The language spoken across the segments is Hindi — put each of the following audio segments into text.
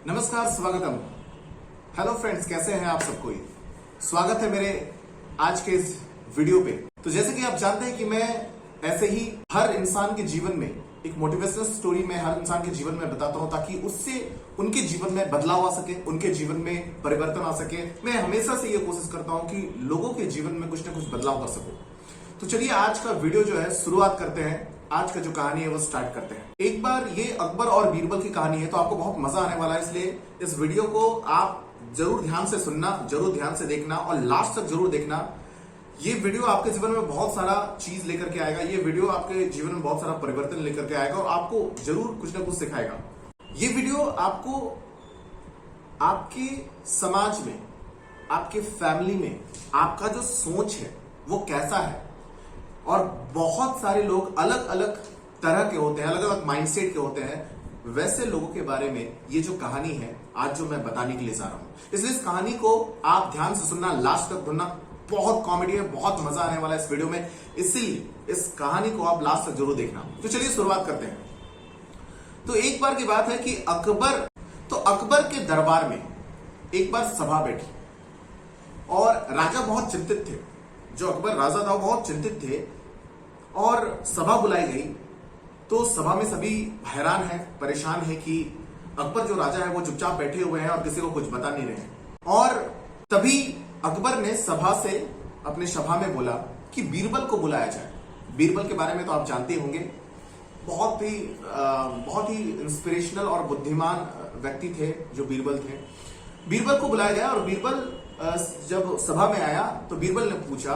नमस्कार, स्वागतम। हेलो फ्रेंड्स, कैसे हैं आप सब? कोई स्वागत है मेरे आज के इस वीडियो पे। तो जैसे कि आप जानते हैं कि मैं ऐसे ही हर इंसान के जीवन में एक मोटिवेशनल स्टोरी में हर इंसान के जीवन में बताता हूं ताकि उससे उनके जीवन में बदलाव आ सके, उनके जीवन में परिवर्तन आ सके। मैं हमेशा से ये कोशिश करता हूं कि लोगों के जीवन में कुछ ना कुछ बदलाव कर सकूं। तो चलिए आज का वीडियो जो है शुरुआत करते हैं। आज का जो कहानी है वो स्टार्ट करते हैं। एक बार ये अकबर और बीरबल की कहानी है, तो आपको बहुत मजा आने वाला है, इसलिए इस वीडियो को आप जरूर ध्यान से सुनना, जरूर ध्यान से देखना और लास्ट तक जरूर देखना। ये वीडियो आपके जीवन में बहुत सारा चीज लेकर के आएगा। ये वीडियो आपके जीवन में बहुत सारा परिवर्तन लेकर के आएगा और आपको जरूर कुछ ना कुछ सिखाएगा। ये वीडियो आपको आपके समाज में, आपके फैमिली में आपका जो सोच है वो कैसा है, और बहुत सारे लोग अलग अलग तरह के होते हैं, अलग अलग माइंडसेट के होते हैं, वैसे लोगों के बारे में ये जो कहानी है आज जो मैं बताने के लिए जा रहा हूं। इसलिए इस कहानी को आप ध्यान से सुनना, लास्ट तक सुनना। बहुत कॉमेडी है, बहुत मजा आने वाला है इस वीडियो में, इसीलिए इस कहानी को आप लास्ट तक जरूर देखना। तो चलिए शुरुआत करते हैं। तो एक बार की बात है कि अकबर के दरबार में एक बार सभा बैठी और राजा बहुत चिंतित थे। जो अकबर राजा था वो बहुत चिंतित थे और सभा बुलाई गई। तो सभा में सभी हैरान हैं, परेशान हैं कि अकबर जो राजा है वो चुपचाप बैठे हुए हैं और किसी को कुछ बता नहीं रहे हैं। और तभी अकबर ने सभा से अपने सभा में बोला कि बीरबल को बुलाया जाए। बीरबल के बारे में तो आप जानते होंगे, बहुत ही इंस्पिरेशनल और बुद्धिमान व्यक्ति थे जो बीरबल थे। बीरबल को बुलाया गया और बीरबल जब सभा में आया तो बीरबल ने पूछा,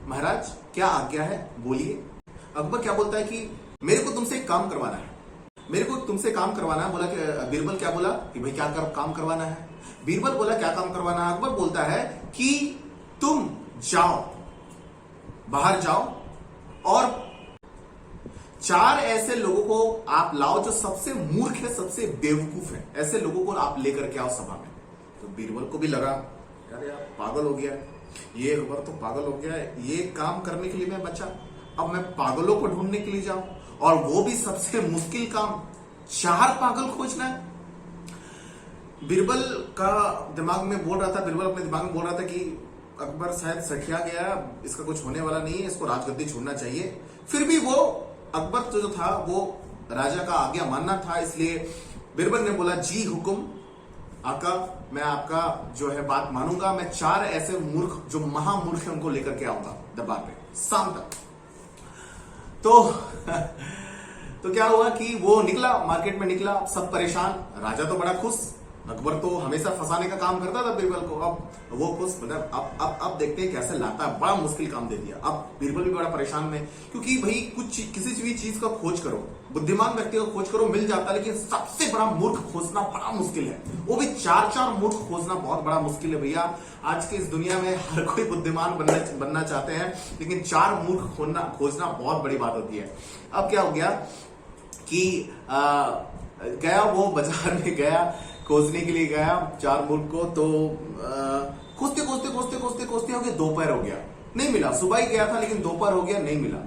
महाराज क्या आज्ञा है, बोलिए। अकबर क्या बोलता है कि मेरे को तुमसे एक काम करवाना है, मेरे को तुमसे काम करवाना है। बोला कि बीरबल क्या बोला कि भाई क्या काम करवाना है। बीरबल बोला क्या काम करवाना है। अकबर बोलता है कि तुम जाओ, बाहर जाओ और 4 ऐसे लोगों को आप लाओ जो सबसे मूर्ख है, सबसे बेवकूफ है, ऐसे लोगों को आप लेकर के आओ सभा में। तो बीरबल को भी लगा यार पागल हो गया, ये अकबर तो पागल हो गया है, ये काम करने के लिए मैं बचा, अब मैं पागलों को ढूंढने के लिए जाऊं, और वो भी सबसे मुश्किल काम, 4 पागल खोजना है। बीरबल का दिमाग में बोल रहा था, बीरबल अपने दिमाग में बोल रहा था कि अकबर शायद सठिया गया, इसका कुछ होने वाला नहीं है, इसको राजगद्दी छोड़ना चाहिए। फिर भी वो अकबर जो था वो राजा का आज्ञा मानना था, इसलिए बीरबल ने बोला जी हुकुम आका, मैं आपका जो है बात मानूंगा। मैं 4 ऐसे मूर्ख जो महामूर्ख है उनको लेकर के आऊंगा दरबार पे शाम तक। तो क्या हुआ कि वो निकला, मार्केट में निकला, सब परेशान। राजा तो बड़ा खुश, अकबर तो हमेशा फंसाने का काम करता था बीरबल को, अब वो खुश, मतलब अब देखते हैं कैसे लाता है, बड़ा मुश्किल काम दे दिया। अब बीरबल भी बड़ा परेशान में, क्योंकि भाई किसी भी चीज का खोज करो, बुद्धिमान व्यक्ति का खोज करो, मिल जाता है, लेकिन सबसे बड़ा मूर्ख खोजना बड़ा मुश्किल है। वो भी 4 मूर्ख खोजना बहुत बड़ा मुश्किल है भैया। आज के इस दुनिया में हर कोई बुद्धिमान बनना चाहते हैं, लेकिन 4 मूर्ख खोजना बहुत बड़ी बात होती है। अब क्या हो गया कि गया वो बाजार में गया, खोजने के लिए गया 4 मूर्ख को। तो खोजते हो गया, दोपहर हो गया, नहीं मिला। सुबह ही गया था लेकिन दोपहर हो गया, नहीं मिला।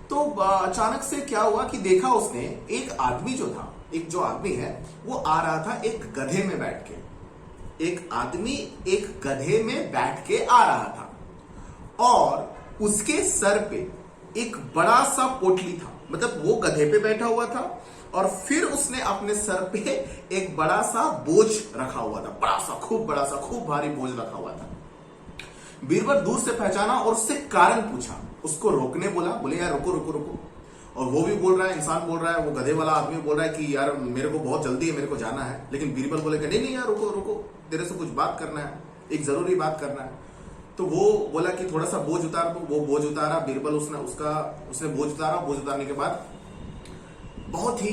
तो अचानक से क्या हुआ कि देखा उसने एक आदमी जो था, एक जो आदमी है वो आ रहा था एक गधे में बैठ के। एक आदमी एक गधे में बैठ के आ रहा था और उसके सर पे एक बड़ा सा पोटली था, मतलब वो गधे पे बैठा हुआ था और फिर उसने अपने सर पे एक बड़ा सा बोझ रखा हुआ था, बड़ा सा खूब भारी बोझ रखा हुआ था। बीरबल दूर से पहचाना और उससे कारण पूछा, उसको रोकने बोला, बोले यार रुको। और वो भी बोल रहा है, इंसान बोल रहा है, वो गधे वाला आदमी बोल रहा है कि यार मेरे को बहुत जल्दी है, मेरे को जाना है। लेकिन बीरबल बोले कि नहीं यार रुको, तेरे से कुछ बात करना है, एक जरूरी बात करना है। तो वो बोला कि थोड़ा सा बोझ उतार दो। वो बोझ उतारा बीरबल, उसने बोझ उतारा। बोझ उतारने के बाद बहुत ही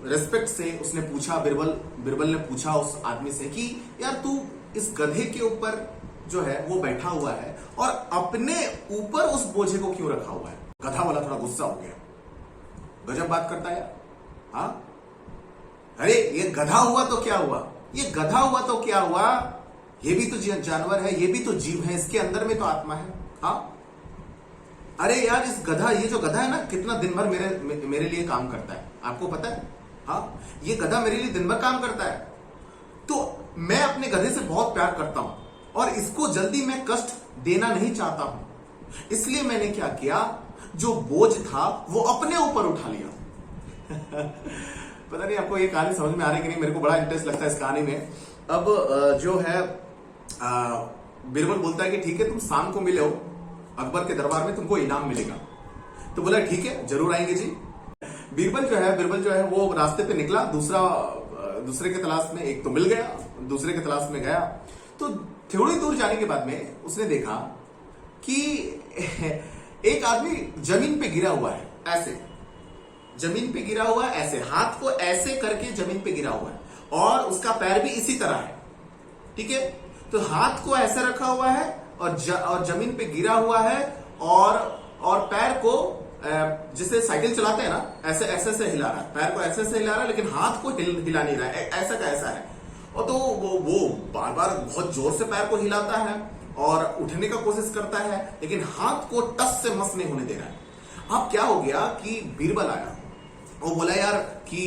रेस्पेक्ट से उसने पूछा, बीरबल ने पूछा उस आदमी से कि यार तू इस गधे के ऊपर जो है वो बैठा हुआ है और अपने ऊपर उस बोझे को क्यों रखा हुआ है? गधा वाला थोड़ा गुस्सा हो गया, गजब बात करता है यार। हाँ, अरे ये गधा हुआ तो क्या हुआ, ये गधा हुआ तो क्या हुआ, ये भी तो जानवर है, ये भी तो जीव है, इसके अंदर में तो आत्मा है। हाँ, अरे यार ये जो गधा है ना, कितना दिन भर मेरे लिए काम करता है, आपको पता है? हाँ, ये गधा मेरे लिए दिन भर काम करता है, तो मैं अपने गधे से बहुत प्यार करता हूं और इसको जल्दी मैं कष्ट देना नहीं चाहता हूं, इसलिए मैंने क्या किया, जो बोझ था वो अपने ऊपर उठा लिया। पता नहीं आपको ये कहानी समझ में आ रही कि नहीं, मेरे को बड़ा इंटरेस्ट लगता है इस कहानी में। अब जो है बीरबल बोलता है कि ठीक है, तुम शाम को मिले हो अकबर के दरबार में, तुमको इनाम मिलेगा। तो बोला ठीक है, जरूर आएंगे जी। बीरबल जो है वो रास्ते पे निकला, दूसरे के तलाश में, एक तो मिल गया, दूसरे के तलाश में गया। तो थोड़ी दूर जाने के बाद में उसने देखा कि एक आदमी जमीन पे गिरा हुआ है, ऐसे जमीन पे गिरा हुआ है, ऐसे हाथ को ऐसे करके जमीन पे गिरा हुआ है और उसका पैर भी इसी तरह है। ठीक है, तो हाथ को ऐसे रखा हुआ है और जमीन पे गिरा हुआ है और पैर को जिसे साइकिल चलाते हैं ना, ऐसे ऐसे हिला रहा है, पैर को ऐसे हिला रहा है, लेकिन हाथ को हिला नहीं रहा है, ऐसा का ऐसा है। और तो वो बार बार बहुत जोर से पैर को हिलाता है और उठने का कोशिश करता है, लेकिन हाथ को टस से मस नहीं होने दे रहा है। अब क्या हो गया कि बीरबल आया, वो बोला यार कि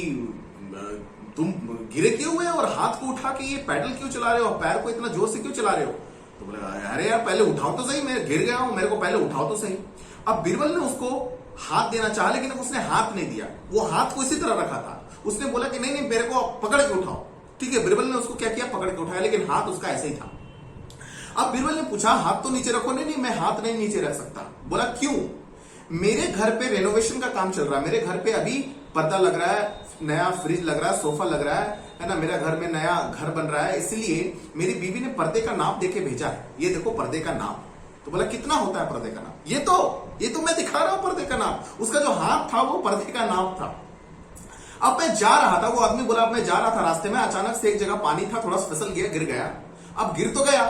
तुम गिरे क्यों हुए और हाथ को उठा के ये पैडल क्यों चला रहे हो, पैर को इतना जोर से क्यों चला रहे हो। तो बोला अरे यार पहले उठाओ तो सही, मैं गिर गया हूं, मेरे को पहले उठाओ तो सही। अब बीरबल ने उसको हाथ देना चाहा, लेकिन उसने हाथ नहीं दिया, वो हाथ को इसी तरह रखा था। उसने बोला कि नहीं मेरे को पकड़ के उठाओ। ठीक है, बीरबल ने उसको क्या किया, पकड़ के उठाया, लेकिन हाथ उसका ऐसे ही था। अब बीरबल ने पूछा हाथ तो नीचे रखो। नहीं मैं हाथ नहीं नीचे रख सकता। बोला क्यों। मेरे घर पे रेनोवेशन का काम चल रहा है, मेरे घर पे अभी पर्दा लग रहा है, नया फ्रिज लग रहा है, सोफा लग रहा है ना, मेरा घर में नया घर बन रहा है, इसलिए मेरी बीवी ने पर्दे का नाप देके भेजा है, ये देखो पर्दे का नाप। तो बोला कितना होता है पर्दे का नाप। ये तो मैं दिखा रहा हूं पर्दे का नाप। उसका जो हाथ था वो पर्दे का नाप था। अब मैं जा रहा था, वो आदमी बोला मैं जा रहा था, रास्ते में अचानक से एक जगह पानी था, थोड़ा फिसल गया, गिर गया। अब गिर तो गया,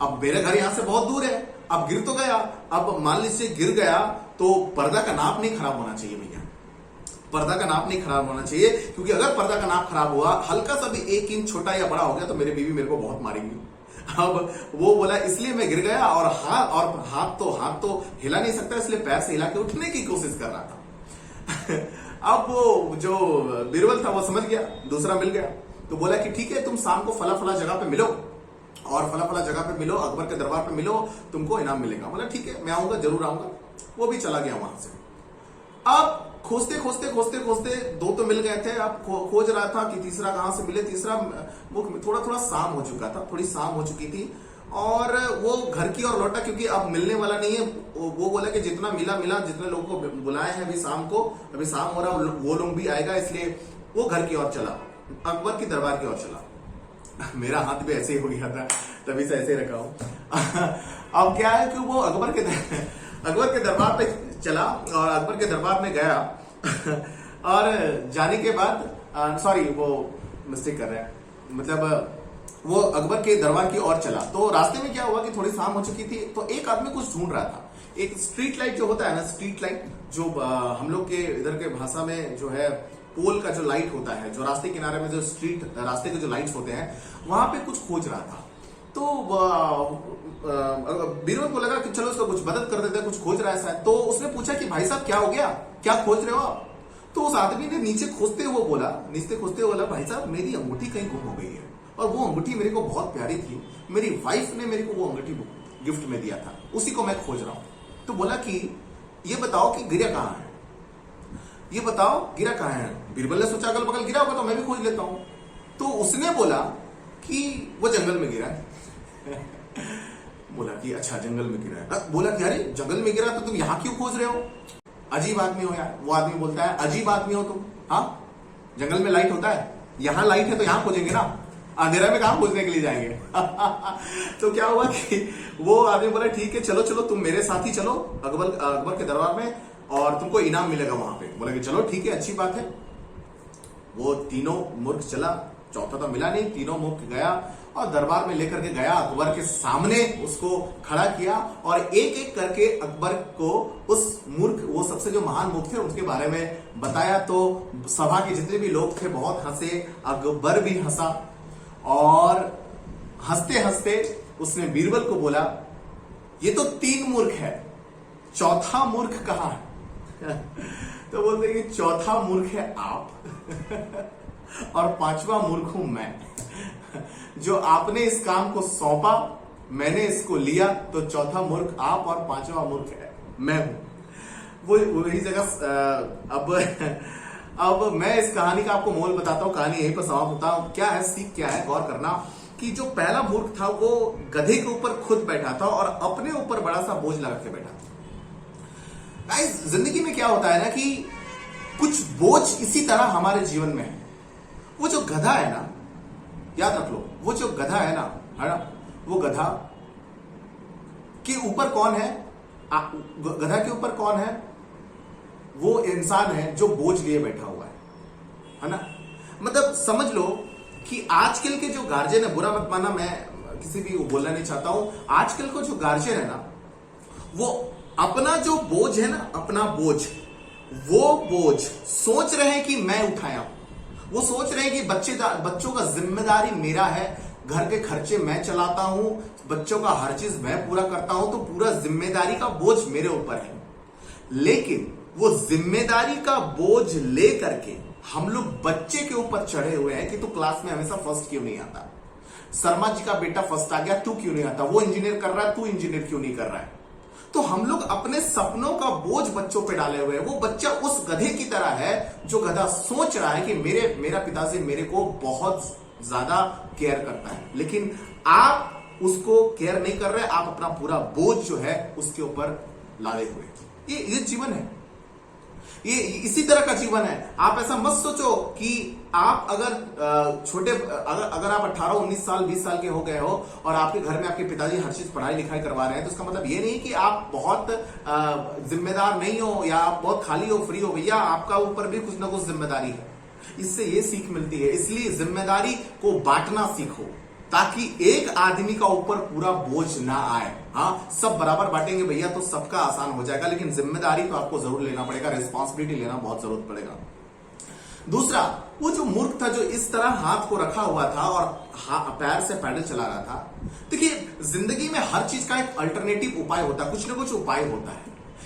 अब मेरे घर यहां से बहुत दूर है, अब गिर तो गया। अब मान लीजिए गिर गया तो पर्दा का नाप नहीं खराब होना चाहिए भैया, पर्दा का नाप नहीं खराब होना चाहिए, क्योंकि अगर पर्दा का नाप खराब हुआ, हल्का सा भी 1 इंच छोटा या बड़ा हो गया तो मेरी बीवी मेरे को बहुत मारेंगी। अब वो बोला इसलिए मैं गिर गया और हाथ तो हिला नहीं सकता, इसलिए पैर से हिला के उठने की कोशिश कर रहा था। अब वो जो बीरबल था वो समझ गया, दूसरा मिल गया, तो बोला कि ठीक है तुम शाम को फला फला जगह पे मिलो और फला फला जगह पे मिलो, अकबर के दरबार पे मिलो, तुमको इनाम मिलेगा। बोला ठीक है मैं आऊंगा, जरूर आऊंगा। वो भी चला गया वहां से। अब खोजते 2 तो मिल गए थे। अब खोज रहा था कि तीसरा कहां से मिले। तीसरा वो थोड़ा शाम हो चुका था, थोड़ी शाम हो चुकी थी और वो घर की ओर लौटा, क्योंकि अब मिलने वाला नहीं है। वो बोला कि जितना मिला, जितने लोगों को बुलाए हैं अभी शाम को, अभी शाम हो रहा है, वो लोग भी आएगा, इसलिए वो घर की ओर चला, अकबर की दरबार की ओर चला। मेरा हाथ भी ऐसे ही हो गया था, तभी से ऐसे रखा हूं। अब क्या है कि वो अकबर के दरबार पे चला और अकबर के दरबार में गया। और जाने के बाद सॉरी वो मिस्टेक कर रहे हैं, मतलब वो अकबर के दरबार की ओर चला। तो रास्ते में क्या हुआ कि थोड़ी शाम हो चुकी थी, तो एक आदमी कुछ ढूंढ रहा था। एक स्ट्रीट लाइट जो होता है ना, स्ट्रीट लाइट जो हम लोग के इधर के भाषा में जो है पोल का जो लाइट होता है, जो रास्ते किनारे में जो स्ट्रीट रास्ते के जो लाइट्स होते हैं, वहां पे कुछ खोज रहा था। तो बीरबल को लगा कि चलो उसको कुछ मदद कर देते हैं, कुछ खोज रहा है। तो उसने पूछा कि भाई साहब क्या हो गया, क्या खोज रहे हो आप। तो उस आदमी ने नीचे खोजते हुए बोला भाई साहब मेरी अंगूठी कहीं गुम हो गई है और वो अंगूठी मेरे को बहुत प्यारी थी, मेरी वाइफ ने मेरे को वो अंगूठी गिफ्ट में दिया था, उसी को मैं खोज रहा हूं। तो बोला कि ये बताओ कि गिरा कहां है, ये बताओ गिरा कहां है। बीरबल ने सोचा अगल बगल गिरा होगा तो मैं भी खोज लेता हूं। तो उसने बोला कि वो जंगल में गिरा है। बोला कि अच्छा जंगल में गिरा है। बोला कि अरे जंगल में गिरा तो तुम यहां क्यों खोज रहे हो, अजीब आदमी हो यार। वो आदमी बोलता है अजीब आदमी हो तुम, हाँ जंगल में लाइट होता है, यहां लाइट है तो यहां खोजेंगे ना, अंधेरा में कहां खोजने के लिए जाएंगे। तो क्या हुआ कि वो आदमी बोला ठीक है चलो तुम मेरे साथ ही चलो अकबर के दरबार में और तुमको इनाम मिलेगा वहां पे। बोला कि चलो ठीक है अच्छी बात है। वो तीनों मूर्ख चला, चौथा तो मिला नहीं, तीनों मूर्ख गया और दरबार में लेकर के गया, अकबर के सामने उसको खड़ा किया और एक एक करके अकबर को उस मूर्ख, वो सबसे जो महान मूर्ख थे उनके बारे में बताया। तो सभा के जितने भी लोग थे बहुत हंसे, अकबर भी हंसा और हंसते हंसते उसने बीरबल को बोला ये तो 3 मूर्ख है, चौथा मूर्ख कहां है। तो बोलते हैं कि चौथा मूर्ख है आप और पांचवा मूर्ख हूं मैं। जो आपने इस काम को सौंपा, मैंने इसको लिया, तो चौथा मूर्ख आप और पांचवा मूर्ख है मैं हूं। वही जगह अब मैं इस कहानी का आपको मोल बताता हूं। कहानी यहीं पर समाप्त होता हूं। क्या है सीख, क्या है, गौर करना कि जो पहला मूर्ख था वो गधे के ऊपर खुद बैठा था और अपने ऊपर बड़ा सा बोझ लगा के बैठा था। गाइस, जिंदगी में क्या होता है ना कि कुछ बोझ इसी तरह हमारे जीवन में है। वो जो गधा है ना, याद रख लो, वो जो गधा है ना, वो गधा के ऊपर कौन है? गधा के ऊपर कौन है? वो इंसान है जो बोझ लिए बैठा हुआ है ना। मतलब समझ लो कि आजकल के जो गार्जियन है, बुरा मत माना, मैं किसी भी बोलना नहीं चाहता हूं, आजकल को जो गार्जियन है ना, वो अपना जो बोझ है ना, अपना बोझ, वो बोझ सोच रहे हैं कि मैं उठाया। वो सोच रहे हैं कि बच्चों का जिम्मेदारी मेरा है, घर के खर्चे मैं चलाता हूं, बच्चों का हर चीज मैं पूरा करता हूं, तो पूरा जिम्मेदारी का बोझ मेरे ऊपर है। लेकिन वो जिम्मेदारी का बोझ ले करके हम लोग बच्चे के ऊपर चढ़े हुए हैं कि तू क्लास में हमेशा फर्स्ट क्यों नहीं आता? शर्मा जी का बेटा फर्स्ट आ गया, तू क्यों नहीं आता? वो इंजीनियर कर रहा है, तू इंजीनियर क्यों नहीं कर रहा है? तो हम लोग अपने सपनों का बोझ बच्चों पे डाले हुए हैं। वो बच्चा उस गधे की तरह है जो गधा सोच रहा है कि मेरा पिताजी मेरे को बहुत ज्यादा केयर करता है, लेकिन आप उसको केयर नहीं कर रहे। आप अपना पूरा बोझ जो है उसके ऊपर लादे हुए। ये जीवन है, ये इसी तरह का जीवन है। आप ऐसा मत सोचो कि आप अगर अगर आप 18, 19 साल, 20 साल के हो गए हो और आपके घर में आपके पिताजी हर चीज पढ़ाई लिखाई करवा रहे हैं, तो इसका मतलब ये नहीं कि आप बहुत जिम्मेदार नहीं हो या आप बहुत खाली हो, फ्री हो। भैया, आपका ऊपर भी कुछ ना कुछ जिम्मेदारी है। इससे ये सीख मिलती है। इसलिए जिम्मेदारी को बांटना सीखो, ताकि एक आदमी का ऊपर पूरा बोझ ना आए। हाँ, सब बराबर बांटेंगे भैया तो सबका आसान हो जाएगा, लेकिन जिम्मेदारी तो आपको जरूर लेना पड़ेगा, रिस्पॉन्सिबिलिटी लेना बहुत जरूरत पड़ेगा। दूसरा, वो जो मूर्ख था जो इस तरह हाथ को रखा हुआ था और पैर से पैडल चला रहा था। देखिए, जिंदगी में हर चीज का एक अल्टरनेटिव उपाय होता है, कुछ ना कुछ उपाय होता है।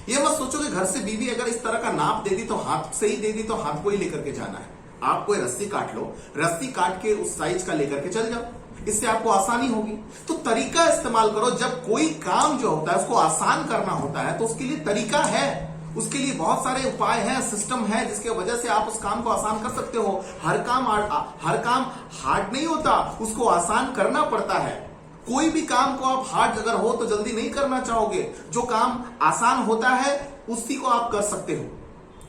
ये मत सोचो कि घर से बीवी अगर इस तरह का नाप दे दी तो हाथ से ही दे दी, तो हाथ को ही लेकर के जाना है। आप कोई रस्सी काट लो, रस्सी काट के उस साइज का लेकर के चल जाओ, इससे आपको आसानी होगी। तो तरीका इस्तेमाल करो। जब कोई काम जो होता है उसको आसान करना होता है तो उसके लिए तरीका है, उसके लिए बहुत सारे उपाय हैं, सिस्टम है, जिसके वजह से आप उस काम को आसान कर सकते हो। हर काम हार्ड नहीं होता, उसको आसान करना पड़ता है। कोई भी काम को आप हार्ड अगर हो तो जल्दी नहीं करना चाहोगे। जो काम आसान होता है उसी को आप कर सकते हो।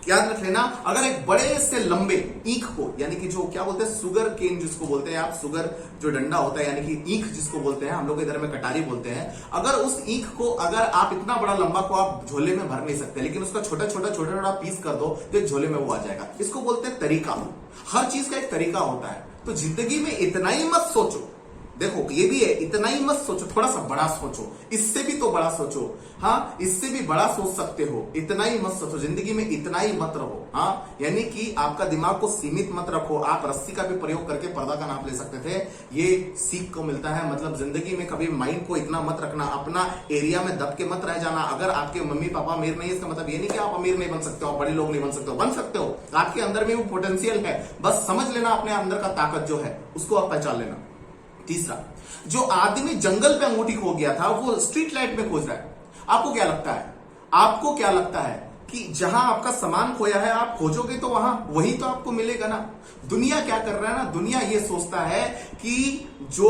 याद रख लेना, अगर एक बड़े से लंबे ईख को, यानी कि जो क्या बोलते हैं, सुगर केन जिसको बोलते हैं आप, सुगर जो डंडा होता है, यानी कि ईख जिसको बोलते हैं, हम लोग इधर में कटारी बोलते हैं। अगर उस ईख को अगर आप इतना बड़ा लंबा को आप झोले में भर नहीं सकते, लेकिन उसका छोटा छोटा पीस कर दो तो एक झोले में वो आ जाएगा। इसको बोलते हैं तरीका। हर चीज का एक तरीका होता है। तो जिंदगी में इतना ही मत सोचो, देखो ये भी है, इतना ही मत सोचो, थोड़ा सा बड़ा सोचो, इससे भी तो बड़ा सोचो। हाँ, इससे भी बड़ा सोच सकते हो, इतना ही मत सोचो। जिंदगी में इतना ही मत रहो। हाँ, यानी कि आपका दिमाग को सीमित मत रखो। आप रस्सी का भी प्रयोग करके पर्दा का नाप ले सकते थे, ये सीख को मिलता है। मतलब जिंदगी में कभी माइंड को इतना मत रखना, अपना एरिया में दब के मत रह जाना। अगर आपके मम्मी पापा अमीर नहीं है, इसका मतलब ये नहीं कि आप अमीर नहीं बन सकते हो, बड़े लोग नहीं बन सकते हो, बन सकते हो। आपके अंदर में वो पोटेंशियल है, बस समझ लेना, अपने अंदर का ताकत जो है उसको आप पहचान लेना। तीसरा, जो आदमी जंगल पे अंगूठी खो गया था वो स्ट्रीट लाइट में खोज रहा है। आपको क्या लगता है? आपको क्या लगता है कि जहां आपका सामान खोया है आप खोजोगे तो वहां वही तो आपको मिलेगा ना। दुनिया क्या कर रहा है ना, दुनिया ये सोचता है कि जो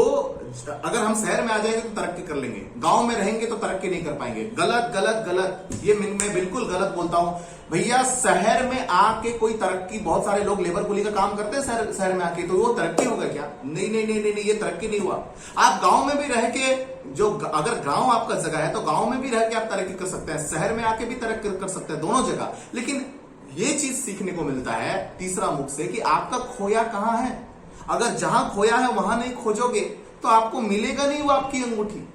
अगर हम शहर में आ जाएंगे तो तरक्की कर लेंगे, गांव में रहेंगे तो तरक्की नहीं कर पाएंगे। गलत गलत गलत, ये मैं बिल्कुल गलत बोलता हूं भैया। शहर में आके कोई तरक्की, बहुत सारे लोग लेबर कुली का काम करते हैं शहर में आके, तो वो तरक्की होगा क्या? नहीं नहीं नहीं नहीं, ये तरक्की नहीं हुआ। आप गांव में भी रह के, जो अगर गांव आपका जगह है तो गांव में भी रह के आप तरक्की कर सकते हैं, शहर में आके भी तरक्की कर सकते हैं, दोनों जगह। लेकिन ये चीज सीखने को मिलता है तीसरा मुख से कि आपका खोया कहां है। अगर जहां खोया है वहां नहीं खोजोगे तो आपको मिलेगा नहीं वो आपकी अंगूठी।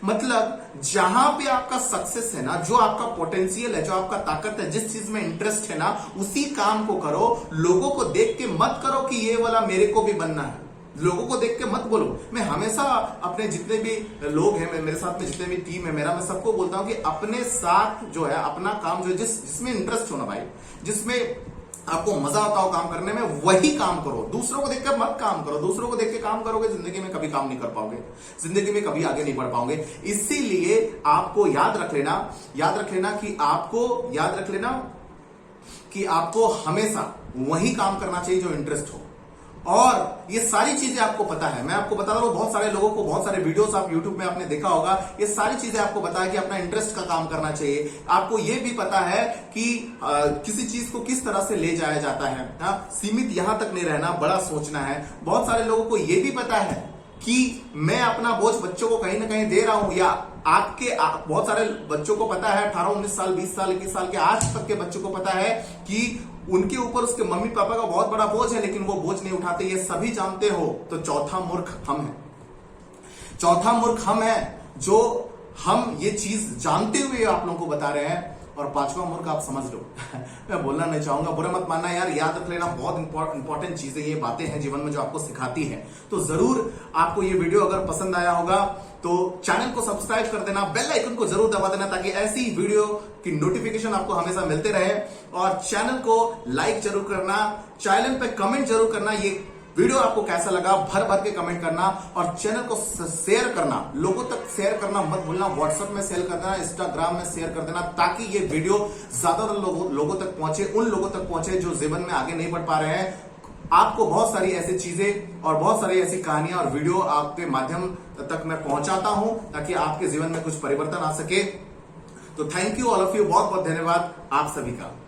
मतलब जहां पे आपका सक्सेस है ना, जो आपका पोटेंशियल है, जो आपका ताकत है, जिस चीज में इंटरेस्ट है ना, उसी काम को करो। लोगों को देख के मत करो कि ये वाला मेरे को भी बनना है। लोगों को देख के मत बोलो। मैं हमेशा अपने जितने भी लोग हैं, मेरे साथ में जितने भी टीम है मेरा, मैं सबको बोलता हूं कि अपने साथ जो है अपना काम जो है जिसमें इंटरेस्ट हो ना भाई, जिसमें आपको मजा आता हो काम करने में, वही काम करो। दूसरों को देखकर मत काम करो। दूसरों को देख के काम करोगे जिंदगी में कभी काम नहीं कर पाओगे, जिंदगी में कभी आगे नहीं बढ़ पाओगे। इसीलिए आपको याद रख लेना कि आपको हमेशा वही काम करना चाहिए जो इंटरेस्ट हो। और ये सारी चीजें आपको पता है, मैं आपको बता रहा हूं, बहुत सारे लोगों को, बहुत सारे वीडियोस आप यूट्यूब में आपने देखा होगा, ये सारी चीजें आपको पता है कि अपना इंटरेस्ट का काम करना चाहिए। आपको ये भी पता है कि किसी चीज को किस तरह से ले जाया जाता है। सीमित यहां तक नहीं रहना, बड़ा सोचना है। बहुत सारे लोगों को ये भी पता है कि मैं अपना बोझ बच्चों को कहीं ना कहीं दे रहा हूं, या बहुत सारे बच्चों को पता है, 18, 19 साल, 20 साल, 21 साल के आज तक के बच्चों को पता है कि उनके ऊपर उसके मम्मी पापा का बहुत बड़ा बोझ है, लेकिन वो बोझ नहीं उठाते। ये सभी जानते हो। तो चौथा मूर्ख हम हैं जो हम ये चीज जानते हुए आप लोगों को बता रहे हैं। और पांचवा मूर्ख आप समझ लो मैं बोलना नहीं चाहूंगा, बुरा मत मानना यार, याद रख लेना, बहुत इंपॉर्टेंट चीजें, ये बातें हैं जीवन में जो आपको सिखाती है। तो जरूर आपको ये वीडियो अगर पसंद आया होगा तो चैनल को सब्सक्राइब कर देना, बेल आइकन को जरूर दबा देना, ताकि ऐसी वीडियो की नोटिफिकेशन आपको हमेशा मिलते रहे। और चैनल को लाइक जरूर करना, चैनल पे कमेंट जरूर करना, ये वीडियो आपको कैसा लगा भर भर के कमेंट करना। और चैनल को शेयर करना, लोगों तक शेयर करना मत भूलना। व्हाट्सएप में शेयर कर देना, इंस्टाग्राम में शेयर कर देना, ताकि ये वीडियो ज्यादा लोगों तक पहुंचे, उन लोगों तक पहुंचे जो जीवन में आगे नहीं बढ़ पा रहे हैं। आपको बहुत सारी ऐसी चीजें और बहुत सारी ऐसी कहानियां और वीडियो आपके माध्यम तक मैं पहुंचाता हूं, ताकि आपके जीवन में कुछ परिवर्तन आ सके। तो thank you all of you, बहुत बहुत धन्यवाद आप सभी का।